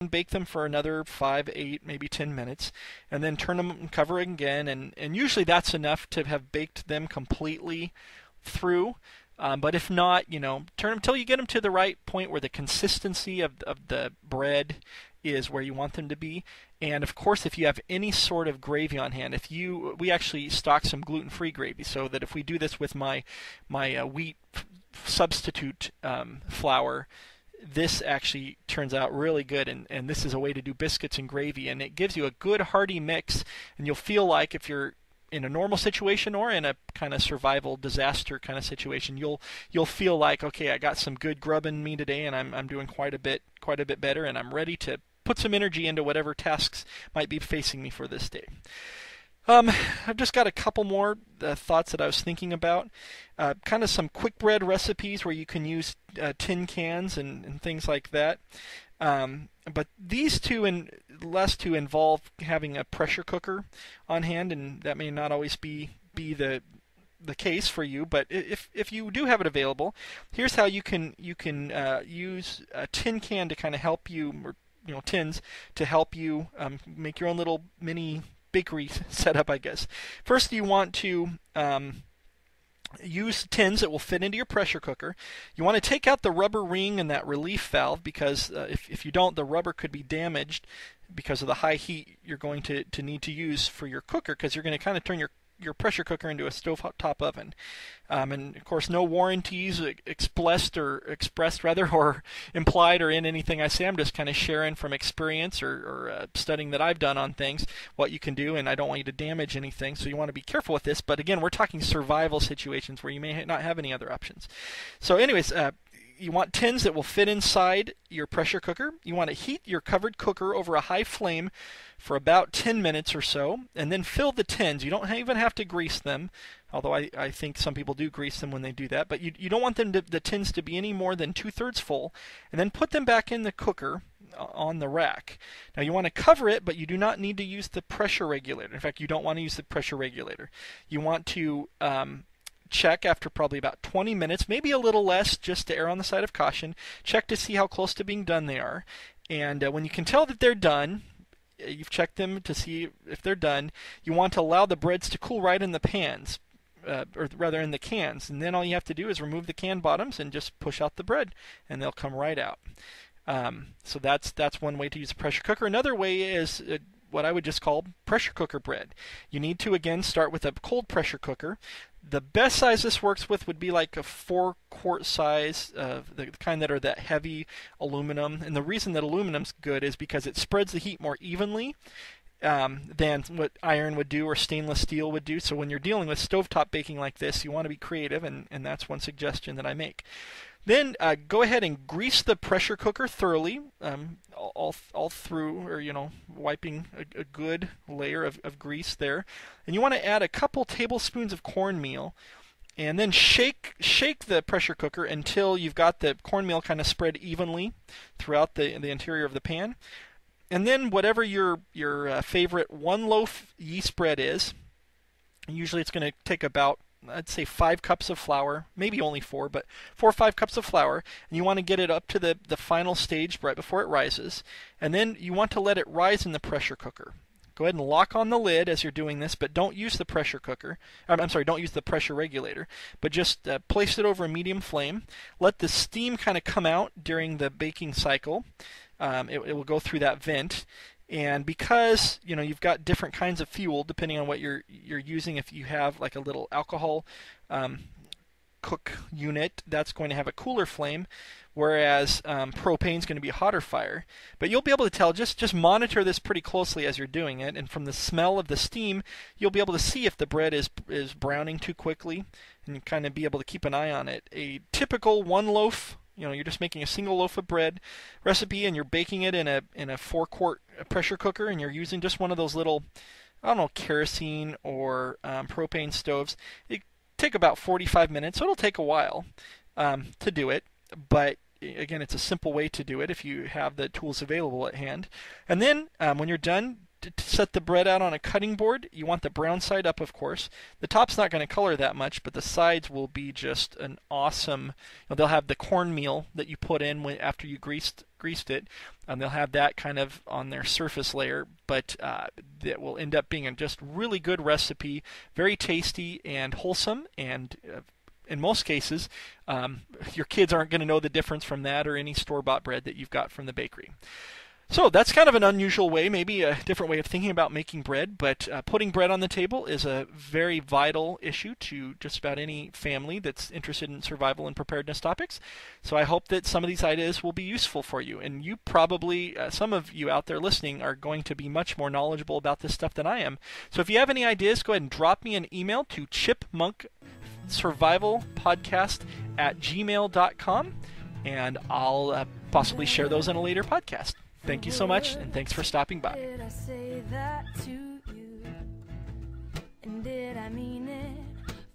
bake them for another 5, 8, maybe 10 minutes, and then turn them and cover again. And usually that's enough to have baked them completely through. But if not, turn them until you get them to the right point where the consistency of the bread is where you want them to be. And of course, if you have any sort of gravy on hand, we actually stock some gluten-free gravy, so that if we do this with my wheat substitute flour, this actually turns out really good, and this is a way to do biscuits and gravy, and it gives you a good hearty mix, and you'll feel like if you're in a normal situation or in a kind of survival disaster kind of situation, you'll feel like, okay, I got some good grub in me today, and I'm doing quite a bit better, and I'm ready to put some energy into whatever tasks might be facing me for this day. I've just got a couple more thoughts that I was thinking about. Kind of some quick bread recipes where you can use tin cans and things like that. But these last two involve having a pressure cooker on hand, and that may not always be the case for you. But if you do have it available, here's how you can use a tin can to kind of help you, or tins to help you make your own little mini bakery setup, I guess. First, you want to use tins that will fit into your pressure cooker. You want to take out the rubber ring and that relief valve, because if you don't, the rubber could be damaged because of the high heat you're going to need to use for your cooker, because you're going to kind of turn your pressure cooker into a stovetop oven. And of course, no warranties expressed or implied or in anything I say. I'm just kind of sharing from experience or studying that I've done on things, what you can do, and I don't want you to damage anything, so you want to be careful with this. But again, we're talking survival situations where you may not have any other options. So anyways, you want tins that will fit inside your pressure cooker. You want to heat your covered cooker over a high flame for about 10 minutes or so, and then fill the tins. You don't even have to grease them, although I think some people do grease them when they do that. But you don't want the tins to be any more than 2/3 full, and then put them back in the cooker on the rack. Now you want to cover it, but you do not need to use the pressure regulator. In fact, you don't want to use the pressure regulator. You want to check after probably about 20 minutes, maybe a little less, just to err on the side of caution. Check to see how close to being done they are. And when you can tell that they're done, you've checked them to see if they're done, you want to allow the breads to cool right in the pans, or rather in the cans. And then all you have to do is remove the can bottoms and just push out the bread, and they'll come right out. So that's one way to use a pressure cooker. Another way is what I would just call pressure cooker bread. You need to, again, start with a cold pressure cooker. The best size this works with would be like a 4-quart size, the kind that are that heavy aluminum. And the reason that aluminum's good is because it spreads the heat more evenly than what iron would do or stainless steel would do. So when you're dealing with stovetop baking like this, you want to be creative, and that's one suggestion that I make. Then go ahead and grease the pressure cooker thoroughly, all through, or wiping a good layer of grease there. And you want to add a couple tablespoons of cornmeal, and then shake the pressure cooker until you've got the cornmeal kind of spread evenly throughout the interior of the pan. And then whatever your favorite one loaf yeast bread is, usually it's going to take about, I'd say, 5 cups of flour, maybe only 4, but 4 or 5 cups of flour, and you want to get it up to the final stage right before it rises, and then you want to let it rise in the pressure cooker. Go ahead and lock on the lid as you're doing this, but don't use the pressure cooker. Don't use the pressure regulator, but just place it over a medium flame. Let the steam kind of come out during the baking cycle. It will go through that vent. And because you've got different kinds of fuel depending on what you're using, if you have like a little alcohol cook unit, that's going to have a cooler flame, whereas propane is going to be a hotter fire. But you'll be able to tell, just monitor this pretty closely as you're doing it, and from the smell of the steam, you'll be able to see if the bread is browning too quickly, and kind of be able to keep an eye on it. A typical one loaf, you're just making a single loaf of bread recipe, and you're baking it in a 4-quart pressure cooker, and you're using just one of those little, I don't know, kerosene or propane stoves. It take about 45 minutes, so it'll take a while to do it, but again, it's a simple way to do it if you have the tools available at hand. And then when you're done, to set the bread out on a cutting board, you want the brown side up, of course. The top's not going to color that much, but the sides will be just an awesome. They'll have the cornmeal that you put in after you greased it, and they'll have that kind of on their surface layer. But that will end up being a just really good recipe, very tasty and wholesome, and in most cases, your kids aren't going to know the difference from that or any store-bought bread that you've got from the bakery. So that's kind of an unusual way, maybe a different way of thinking about making bread, but putting bread on the table is a very vital issue to just about any family that's interested in survival and preparedness topics. So I hope that some of these ideas will be useful for you. And you probably, some of you out there listening, are going to be much more knowledgeable about this stuff than I am. So if you have any ideas, go ahead and drop me an email to chipmunksurvivalpodcast@gmail.com, and I'll possibly share those in a later podcast. Thank you so much, and thanks for stopping by. Did I say that to you? And did I mean it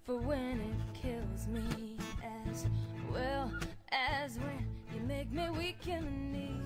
for when it kills me as well as when you make me weak in the knees?